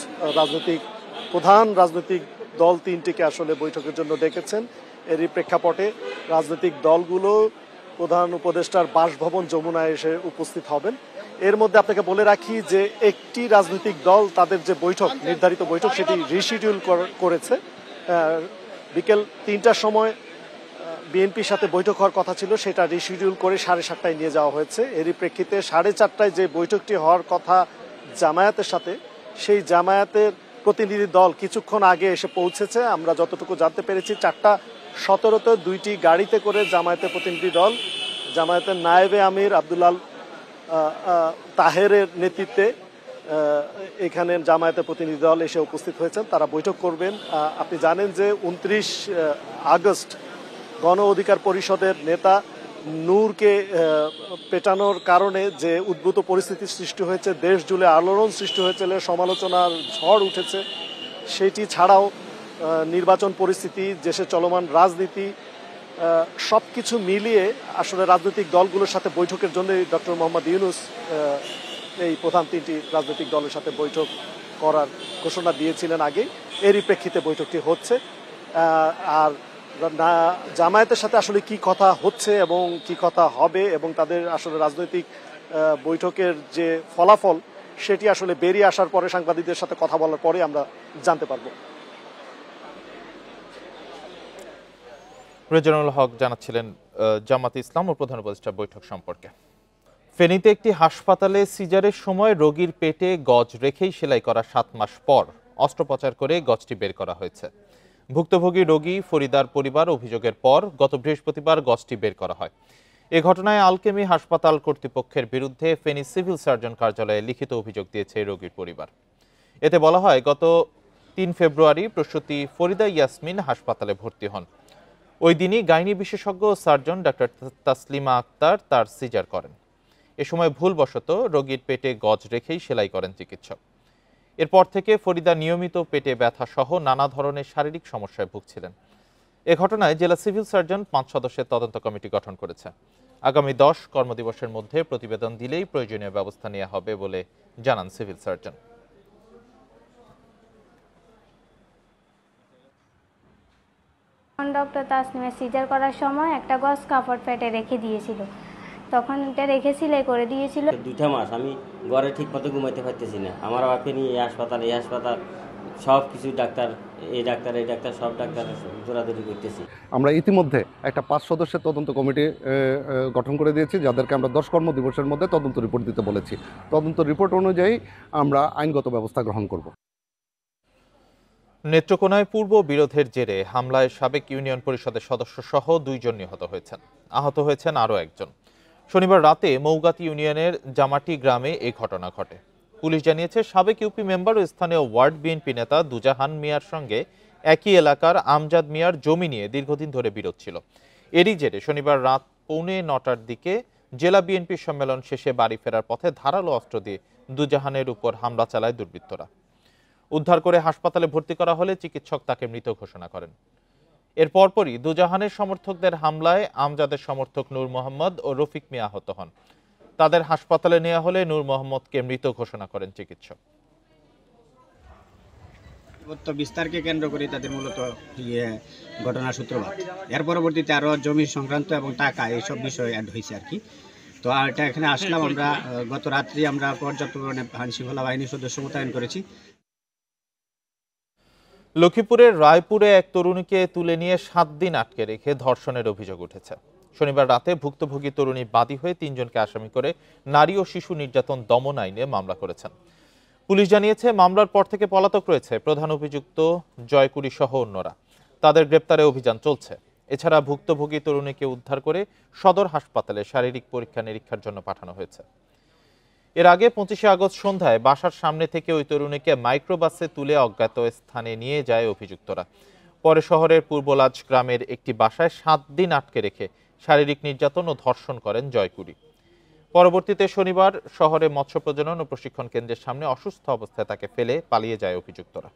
প্রধান রাজনৈতিক দল তিনটিকে আসলে বৈঠকের জন্য ডেকেছেন। এরই প্রেক্ষাপটে রাজনৈতিক দলগুলো প্রধান উপদেষ্টার বাসভবন যমুনায় এসে উপস্থিত হবেন। এর মধ্যে আপনাকে বলে রাখি যে একটি রাজনৈতিক দল তাদের যে বৈঠক, নির্ধারিত বৈঠক, সেটি রিশিডিউল করেছে। বিকেল ৩টার সময় বিএনপির সাথে বৈঠক হওয়ার কথা ছিল, সেটা রিশিডিউল করে 7:30টায় নিয়ে যাওয়া হয়েছে। এরই প্রেক্ষিতে 4:30টায় যে বৈঠকটি হওয়ার কথা জামায়াতের সাথে, সেই জামায়াতের প্রতিনিধি দল কিছুক্ষণ আগে এসে পৌঁছেছে। আমরা যতটুকু জানতে পেরেছি 4:17তে 2টি গাড়িতে করে জামায়াতের প্রতিনিধি দল, জামায়াতের নায়েবে আমির আব্দুল্লাহ তাহেরের নেতৃত্বে এখানে জামায়াতের প্রতিনিধি দল এসে উপস্থিত হয়েছেন। তারা বৈঠক করবেন। আপনি জানেন যে 29 আগস্ট গণ অধিকার পরিষদের নেতা নূরকে পেটানোর কারণে যে উদ্ভূত পরিস্থিতি সৃষ্টি হয়েছে, দেশ জুড়ে আলোড়ন সৃষ্টি হয়েছিল, সমালোচনার ঝড় উঠেছে, সেটি ছাড়াও নির্বাচন পরিস্থিতি, দেশে চলমান রাজনীতি, সবকিছু মিলিয়ে আসলে রাজনৈতিক দলগুলোর সাথে বৈঠকের জন্য ডক্টর মোহাম্মদ ইউনূস এই প্রধান তিনটি রাজনৈতিক দলের সাথে বৈঠক করার ঘোষণা দিয়েছিলেন আগে। এরই প্রেক্ষিতে বৈঠকটি হচ্ছে। আর জামায়াতের সাথে আসলে কি কথা হচ্ছে এবং কি কথা হবে এবং তাদের আসলে রাজনৈতিক বৈঠকের যে ফলাফল, সেটি আসলে বেরিয়ে আসার পরে, সাংবাদিকদের সাথে কথা বলার পরে আমরা জানতে পারবো। রেজানুল হক জানাচ্ছিলেন জামাত ইসলাম ও প্রধান উপদেষ্টার বৈঠক সম্পর্কে। ফেনীতে একটি হাসপাতালে সিজারের সময় রোগীর পেটে গজ রেখেই সেলাই করা 7 মাস পর অস্ত্রোপচার করে গজটি বের করা হয়েছে। ভুক্তভোগী রোগী ফরিদার পরিবার অভিযোগের পর গত বৃহস্পতিবার গজটি বের করা হয়। এ ঘটনায় আলকেমি হাসপাতাল কর্তৃপক্ষের বিরুদ্ধে ফেনী সিভিল সার্জন কার্যালয়ে লিখিত অভিযোগ দিয়েছে রোগীর পরিবার। এতে বলা হয়, গত 3 ফেব্রুয়ারি প্রসূতি ফরিদা ইয়াসমিন হাসপাতালে ভর্তি হন। ওই দিনই গাইনি বিশেষজ্ঞ সার্জন ডাক্তার তাসলিমা আক্তার তার সিজার করেন। এ সময় ভুলবশত রোগীর পেটে গজ রেখেই সেলাই করেন চিকিৎসক। এরপর থেকে ফরিদা নিয়মিত পেটে ব্যথা সহ নানা ধরনের শারীরিক সমস্যায় ভুগছিলেন। এ ঘটনায় জেলা সিভিল সার্জন 5 সদস্যের তদন্ত কমিটি গঠন করেছে। আগামী 10 কর্মদিবসের মধ্যে প্রতিবেদন দিলেই প্রয়োজনীয় ব্যবস্থা নেওয়া হবে বলে জানান civil surgeon. Doctor Tasnima caesar করার সময় একটা গজ কাপড় পেটে রেখে দিয়েছিল, তখন এটা রেখে সেলাই করে দিয়েছিল। 2টা মাস আমি ঘরে ঠিক মতো ঘুমাইতে পারতেছি না। আমার বাপকে নিয়ে এই হাসপাতাল সব কিছু ডাক্তার, এই ডাক্তার সব ডাক্তার দৌড়াদৌড়ি করতেছি। আমরা ইতিমধ্যে একটা 5 সদস্যের তদন্ত কমিটি গঠন করে দিয়েছি, যাদেরকে আমরা 10 কর্মদিবসের মধ্যে তদন্ত রিপোর্ট দিতে বলেছি। তদন্ত রিপোর্ট অনুযায়ী আমরা আইনগত ব্যবস্থা গ্রহণ করব। নেত্রকোনায় পূর্ব বিরোধের জেরে হামলায় সাবেক ইউনিয়ন পরিষদের সদস্য সহ 2 জন নিহত হয়েছেন। আহত হয়েছেন আরও একজন। শনিবার রাতে মৌগাতি ইউনিয়নের জামাটি গ্রামে এই ঘটনা ঘটে। পুলিশ জানিয়েছে, সাবেক ইউপি মেম্বার ও স্থানীয় ওয়ার্ড বিএনপি নেতা দুজাহান মিয়ার সঙ্গে একই এলাকার আমজাদ মিয়ার জমি নিয়ে দীর্ঘদিন ধরে বিরোধ ছিল। এরই জেরে শনিবার রাত 8:45টার দিকে জেলা বিএনপি সম্মেলন শেষে বাড়ি ফেরার পথে ধারালো অস্ত্র দিয়ে দুজাহানের উপর হামলা চালায় দুর্বৃত্তরা। উদ্ধার করে হাসপাতালে ভর্তি করা হলে চিকিৎসক তাকে মৃত ঘোষণা করেন। এর পরপরই দুজাহানের সমর্থকদের হামলায় আমজাদের সমর্থক নূর মোহাম্মদ ও রফিক মিয়া আহত হন। তাদের হাসপাতালে নেওয়া হলে নূর মোহাম্মদকে মৃত ঘোষণা করেন চিকিৎসক। বিস্তারকে কেন্দ্র করে তাদের মূলত ঘটনার সূত্রপাত। এর পরবর্তীতে আরো জমি সংক্রান্ত এবং টাকা এইসব বিষয় অ্যাড হয়েছে আর কি। তো এটা এখানে আসলাম আমরা, গত রাত্রি আমরা পর্যাপ্ত পরিমাণে আইনশৃঙ্খলা বাহিনীর সদস্য মোতায়েন করেছি। লক্ষ্মীপুরের রায়পুরে এক তরুণীকে তুলে নিয়ে 7 দিন আটকে রেখে ধর্ষণের অভিযোগ উঠেছে। শনিবার রাতে ভুক্তভোগী তরুণী বাদী হয়ে 3 জনকে আসামি করে নারী ও শিশু নির্যাতন দমন আইনে মামলা করেছেন। পুলিশ জানিয়েছে, মামলার পর থেকে পলাতক রয়েছে প্রধান অভিযুক্ত জয়কুড়ি সহ অন্যরা। তাদের গ্রেপ্তারে অভিযান চলছে। এছাড়া ভুক্তভোগী তরুণীকে উদ্ধার করে সদর হাসপাতালে শারীরিক পরীক্ষা নিরীক্ষার জন্য পাঠানো হয়েছে। এর আগে 25 আগস্ট সন্ধ্যায় বাসার সামনে থেকে ওই তরুণীকে মাইক্রোবাসে তুলে অজ্ঞাত স্থানে নিয়ে যায় অভিযুক্তরা। পরে শহরের পূর্বলাজ গ্রামের একটি বাসায় 7 দিন আটকে রেখে শারীরিক নির্যাতন ও ধর্ষণ করেন জয়কুড়ি। পরবর্তীতে শনিবার শহরে মৎস্য প্রজনন ও প্রশিক্ষণ কেন্দ্রের সামনে অসুস্থ অবস্থায় তাকে ফেলে পালিয়ে যায় অভিযুক্তরা।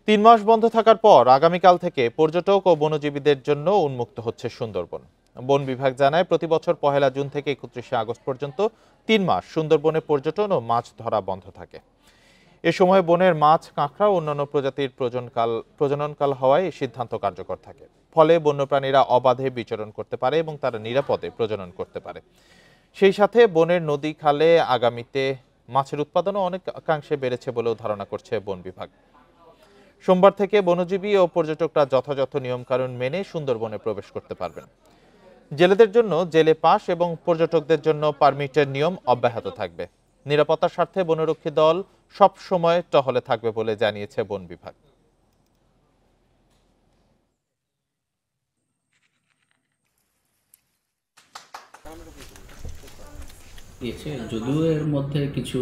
তিন মাস বন্ধ থাকার পর আগামীকাল থেকে পর্যটক ও বনজীবীদের জন্য উন্মুক্ত হচ্ছে সুন্দরবন। বন বিভাগ জানায়, প্রতি বছর 1 জুন থেকে 31 আগস্ট পর্যন্ত 3 মাস সুন্দরবনে পর্যটন ও মাছ ধরা বন্ধ থাকে। এ সময় বনের মাছ, কাঁকড়া ও অন্যান্য প্রজাতির প্রজননকাল হওয়ায় এই সিদ্ধান্ত কার্যকর থাকে। ফলে বন্যপ্রাণীরা অবাধে বিচরণ করতে পারে এবং তারা নিরাপদে প্রজনন করতে পারে। সেই সাথে বনের নদী খালে আগামীতে মাছের উৎপাদনও অনেকাংশে বেড়েছে বলেও ধারণা করছে বন বিভাগ। সোমবার থেকে বনজীবী ও পর্যটকরা যথাযথ নিয়মকানুন মেনে সুন্দরবনে প্রবেশ করতে পারবেন। জেলেদের জন্য জেলে পাস এবং পর্যটকদের জন্য পারমিটের নিয়ম অব্যাহত থাকবে। নিরাপত্তার স্বার্থে বনরক্ষী দল সব সময় টহলে থাকবে বলে জানিয়েছে বন বিভাগ। যদিও এর মধ্যে কিছু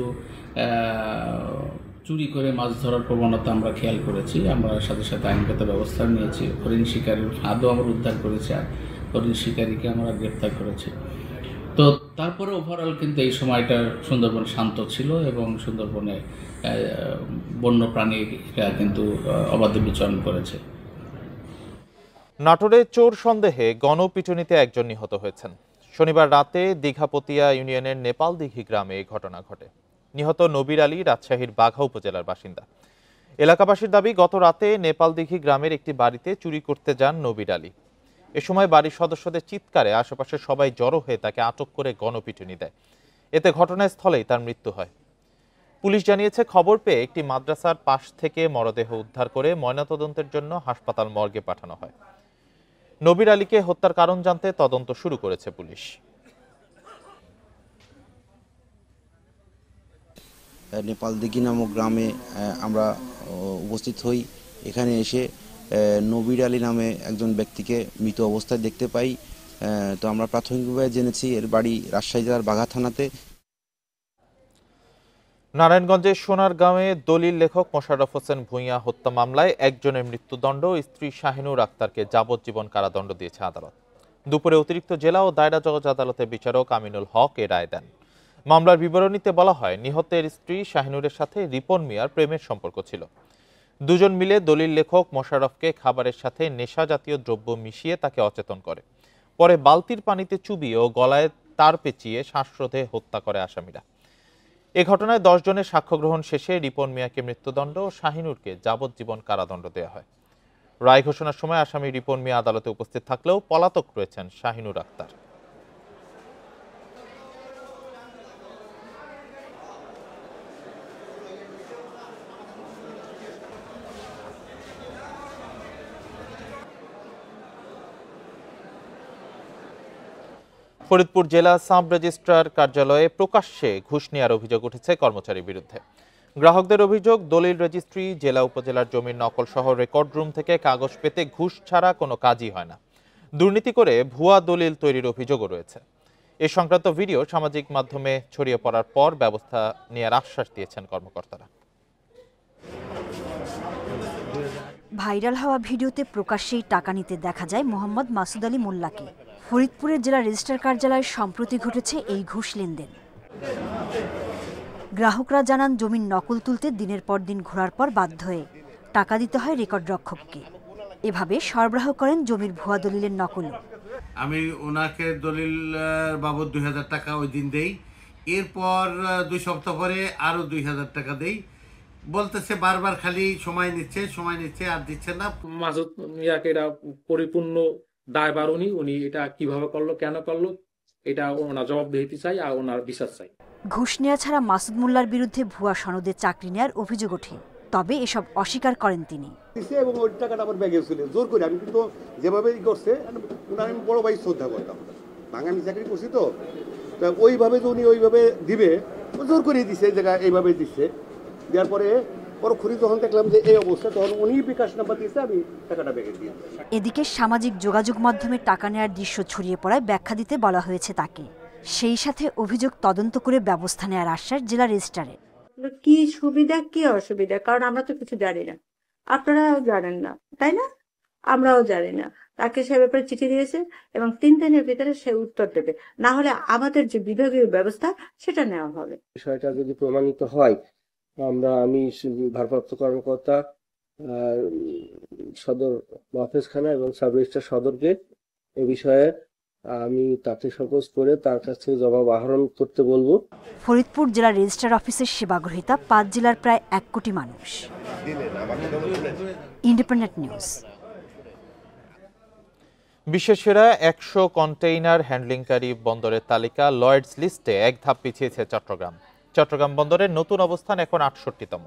চুরি করে মাছ ধরার প্রবণতা আমরা খেয়াল করেছি, আমরা সাথে সাথে আইনগত ব্যবস্থা নিয়েছি। হরিণ শিকারীর ফাঁদও আমরা উদ্ধার করেছি, আর হরিণ শিকারীকে আমরা গ্রেপ্তার করেছি। তো তারপরে ওভারঅল কিন্তু এই সময়টা সুন্দরবন শান্ত ছিল এবং সুন্দরবনে বন্য প্রাণীরা কিন্তু অবাধে বিচরণ করেছে। নাটোরে চোর সন্দেহে গণপিটুনিতে একজন নিহত হয়েছেন। শনিবার রাতে দীঘাপতিয়া ইউনিয়নের নেপাল দিঘি গ্রামে এই ঘটনা ঘটে। নিহত নবীর আলী রাজশাহীর বাঘা উপজেলার বাসিন্দা। এলাকাবাসীর দাবি, গত রাতে নেপাল দিঘি গ্রামের একটি বাড়িতে চুরি করতে যান নবীর আলী। এ সময় বাড়ির সদস্যদের চিৎকারে আশেপাশে সবাই জড়ো হয়ে তাকে আটক করে গণপিটুনি দেয়। এতে ঘটনাস্থলেই তার মৃত্যু হয়। পুলিশ জানিয়েছে, খবর পেয়ে একটি মাদ্রাসার পাশ থেকে মরদেহ উদ্ধার করে ময়নাতদন্তের জন্য হাসপাতাল মর্গে পাঠানো হয়। নবীর আলীকে হত্যার কারণ জানতে তদন্ত শুরু করেছে পুলিশ। নেপাল দিঘি নামক গ্রামে আমরা উপস্থিত হই। এখানে এসে নবীর আলী নামে একজন ব্যক্তিকে মৃত অবস্থায় দেখতে পাই। তো আমরা প্রাথমিকভাবে জেনেছি এর বাড়ি রাজশাহী জেলার বাঘা থানাতে। নারায়ণগঞ্জের সোনারগাঁওয়ে দলিল লেখক মোশাররফ হোসেন ভূঁইয়া হত্যা মামলায় একজনের মৃত্যুদণ্ড, স্ত্রী শাহিনুর আক্তারকে যাবজ্জীবন কারাদণ্ড দিয়েছে আদালত। দুপুরে অতিরিক্ত জেলা ও দায়রা জজ আদালতের বিচারক আমিনুল হক এ রায় দেন। মামলার বিবরণীতে বলা হয়, নিহতের স্ত্রী শাহিনুরের সাথে রিপন মিয়ার প্রেমের সম্পর্ক ছিল। দুজন মিলে দলিল লেখক মোশাররফকে খাবারের সাথে নেশা জাতীয় দ্রব্য মিশিয়ে তাকে অচেতন করে। পরে বালতির পানিতে চুবিয়ে ও গলায় তার পেঁচিয়ে শ্বাসরোধে হত্যা করে আসামিরা। এ ঘটনায় 10 জনের সাক্ষ্য গ্রহণ শেষে রিপন মিয়াকে মৃত্যুদণ্ড ও শাহিনুরকে যাবজ্জীবন কারাদণ্ড দেওয়া হয়। রায় ঘোষণার সময় আসামি রিপন মিয়া আদালতে উপস্থিত থাকলেও পলাতক রয়েছেন শাহিনুর আক্তার। ফরিদপুর জেলা সাব রেজিস্ট্রার কার্যালয়ে প্রকাশ্যে ঘুষ নেওয়ার অভিযোগ উঠেছে কর্মচারীর বিরুদ্ধে। গ্রাহকদের অভিযোগ, দলিল রেজিস্ট্রি, জেলা উপজেলার জমির নকল সহ রেকর্ড রুম থেকে কাগজ পেতে ঘুষ ছাড়া কোনো কাজই হয় না। দুর্নীতি করে ভুয়া দলিল তৈরির অভিযোগও রয়েছে। এ সংক্রান্ত ভিডিও সামাজিক মাধ্যমে ছড়িয়ে পড়ার পর ব্যবস্থা নেওয়ার আশ্বাস দিয়েছেন কর্মকর্তারা। ভাইরাল হওয়া ভিডিওতে প্রকাশ্যেই টাকা নিতে দেখা যায় মোহাম্মদ মাসুদ আলী মোল্লাকে। ফরিদপুরের জেলা রেজিস্ট্রার কার্যালয়ে সম্প্রতি ঘটেছে এই ঘুষ লেনদেন। গ্রাহকরা জানান, জমির নকল তুলতে দিনের পর দিন ঘোরার পর বাধ্য হয়ে টাকা দিতে হয় রেকর্ড রক্ষককে। এভাবে সরবরাহ করেন জমির ভুয়া দলিলের নকল। আমি ওনাকে দলিল বাবদ 2000 টাকা ওই দিন দেই, এরপর 2 সপ্তাহ পরে আরো 2000 টাকা দেই। বলতেছে বারবার খালি সময় নিচ্ছে আর দিচ্ছে না। মাসুদ মিয়াকে এটা পরিপূর্ণ দায়ভার, উনি এটা কিভাবে করলো, কেন করলো, এটা ওনার জবাবদিহিতে চাই আর ওনার বিচার চাই। ঘুষ নেওয়া ছাড়া মাসুদ মোল্লার বিরুদ্ধে ভুয়া সনদে চাকরি নেওয়ার অভিযোগ ওঠে, তবে এসব অস্বীকার করেন তিনি। এবং ওই টাকাটা আমার ব্যাগে ছিল জোর করে, আমি কিন্তু যেভাবে করছে ওনার আমি বড় ভাই শ্রদ্ধা করতাম, বাঙালি চাকরি করছি তো ওইভাবে যে উনি ওইভাবে দিবে জোর করে দিচ্ছে, এই জায়গায় এইভাবে দিচ্ছে। দেওয়ার পরে পরক্ষণে যখন দেখলাম যে এই অবস্থা, তখন উনি বিকাশ নাম্বার দিয়েছে, আমি টাকাটা ব্যাগে দিয়ে। এদিকে সামাজিক যোগাযোগ মাধ্যমে টাকা নেওয়ার দৃশ্য ছড়িয়ে পড়ায় ব্যাখ্যা দিতে বলা হয়েছে তাকে। সেই সাথে অভিযোগ তদন্ত করে ব্যবস্থা নেওয়ার আশ্বাস জেলা রেজিস্ট্রারের। কি সুবিধা কি অসুবিধা, কারণ আমরা তো কিছু জানি না, আপনারাও জানেন না, তাই না? আমরাও জানি না। তাকে সে ব্যাপারে চিঠি দিয়েছে এবং 3 দিনের ভিতরে সে উত্তর দেবে, না হলে আমাদের যে বিভাগীয় ব্যবস্থা সেটা নেওয়া হবে। বিষয়টা যদি প্রমাণিত হয়, আমি ভারপ্রাপ্ত কর্মকর্তা সদর মহাফেজখানা এবং সাব রেজিস্ট্রার সদরকে এ বিষয়ে আমি তাতে শোকজ করে তার কাছ থেকে জবাব আহরণ করতে বলবো। ফরিদপুর জেলা রেজিস্ট্রার অফিসের সেবা গ্রহীতা 5 জেলার প্রায় 1 কোটি মানুষ। Independent news. বিশ্বের সেরা 100 কন্টেইনার হ্যান্ডলিংকারী বন্দরের তালিকা লয়েডস লিস্টে এক ধাপ পিছিয়েছে চট্টগ্রাম। চট্টগ্রাম বন্দরের নতুন অবস্থান এখন 68তম।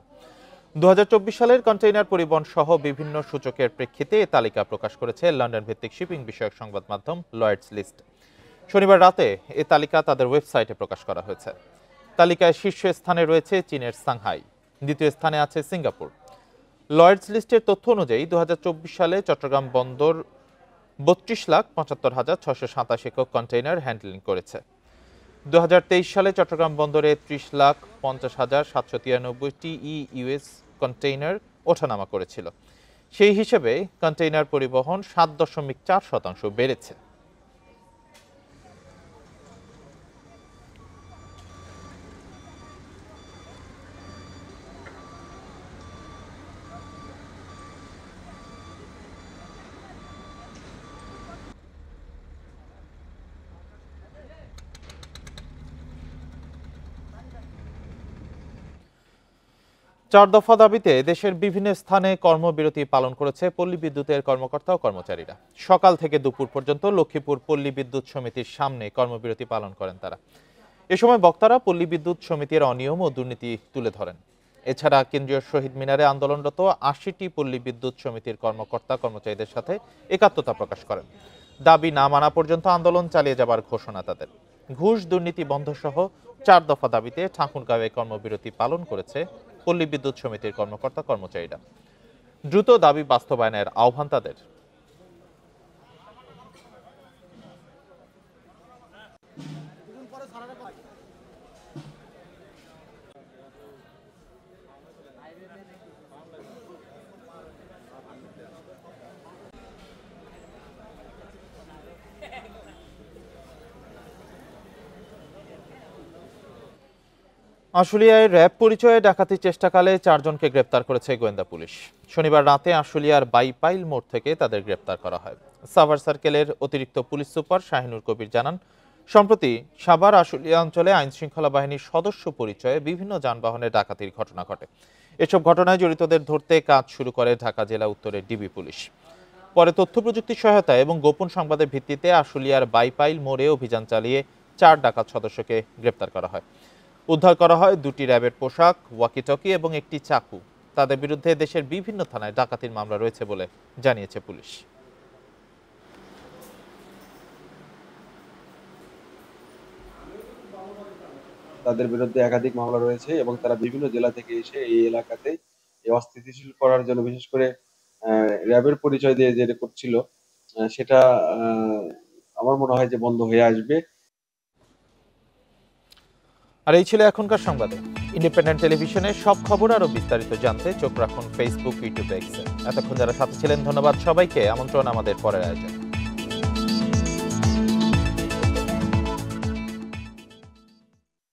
2024 সালের কন্টেইনার পরিবহন সহ বিভিন্ন সূচকের প্রেক্ষিতে এই তালিকা প্রকাশ করেছে লন্ডন ভিত্তিক শিপিং বিষয়ক সংবাদ মাধ্যম লয়েডস লিস্ট। শনিবার রাতে এই তালিকা তাদের ওয়েবসাইটে প্রকাশ করা হয়েছে। তালিকায় শীর্ষ স্থানে রয়েছে চীনের সাংহাই, দ্বিতীয় স্থানে আছে সিঙ্গাপুর। লয়েডস লিস্টের তথ্য অনুযায়ী 2024 সালে চট্টগ্রাম বন্দর 32,75,687 একক কন্টেইনার হ্যান্ডলিং করেছে। 2023 সালে চট্টগ্রাম বন্দরে 30,50,793 TEUS কন্টেইনার ওঠানামা করেছিল। সেই হিসেবে কন্টেইনার পরিবহন 7.4% বেড়েছে। চার দফা দাবিতে দেশের বিভিন্ন স্থানে কর্মবিরতি পালন করেছে পল্লী বিদ্যুতের কর্মকর্তা ও কর্মচারীরা। সকাল থেকে দুপুর পর্যন্ত লক্ষ্মীপুর পল্লী বিদ্যুৎ সমিতির সামনে কর্মবিরতি পালন করেন তারা। এ সময় বক্তারা পল্লী বিদ্যুৎ সমিতির অনিয়ম ও দুর্নীতি তুলে ধরেন। এছাড়া কেন্দ্রীয় শহীদ মিনারে আন্দোলনরত 80টি পল্লী বিদ্যুৎ সমিতির কর্মকর্তা কর্মচারীদের সাথে একাত্মতা প্রকাশ করেন। দাবি না মানা পর্যন্ত আন্দোলন চালিয়ে যাবার ঘোষণা তাদের। ঘুষ দুর্নীতি বন্ধ সহ 4 দফা দাবিতে ঠাকুরগাঁওয়ে কর্মবিরতি পালন করেছে পল্লী বিদ্যুৎ সমিতির কর্মকর্তা কর্মচারীরা। দ্রুত দাবি বাস্তবায়নের আহ্বান তাদের। আশুলিয়ায় র্যাব পরিচয়ে ডাকাতির চেষ্টাকালে 4 জনকে গ্রেপ্তার করেছে গোয়েন্দা পুলিশ। শনিবার রাতে আশুলিয়ার বাইপাইল মোড় থেকে তাদের গ্রেপ্তার করা হয়। সাভার সার্কেলের অতিরিক্ত পুলিশ সুপার শাহিনুর কবির জানান, সম্প্রতি সাভার আশুলিয়া অঞ্চলে আইনশৃঙ্খলা বাহিনীর সদস্য পরিচয়ে বিভিন্ন যানবাহনে ডাকাতির ঘটনা ঘটে। এসব ঘটনায় জড়িতদের ধরতে কাজ শুরু করে ঢাকা জেলা উত্তরের ডিবি পুলিশ। পরে তথ্য প্রযুক্তির সহায়তা এবং গোপন সংবাদের ভিত্তিতে আশুলিয়ার বাইপাইল মোড়ে অভিযান চালিয়ে 4 ডাকাত সদস্যকে গ্রেপ্তার করা হয়। উদ্ধার করা হয় 2টি র্যাবের পোশাক, ওয়াকিটকি এবং একটি চাকু। তাদের বিরুদ্ধে দেশের বিভিন্ন থানায় ডাকাতির মামলা রয়েছে বলে জানিয়েছে পুলিশ। তাদের বিরুদ্ধে একাধিক মামলা রয়েছে এবং তারা বিভিন্ন জেলা থেকে এসে এই এলাকাতে অস্থিতিশীল করার জন্য বিশেষ করে র্যাবের পরিচয় দিয়ে যেটা করছিল সেটা আমার মনে হয় যে বন্ধ হয়ে আসবে। আর এই ছিল এখনকার সংবাদে। ইন্ডিপেন্ডেন্ট টেলিভিশনের সব খবর আরো বিস্তারিত জানতে চোখ রাখুন ফেসবুক, ইউটিউব, এক্সে। এতক্ষণ যারা সাথে ছিলেন ধন্যবাদ সবাইকে। আমন্ত্রণ আমাদের পরের আয়োজন।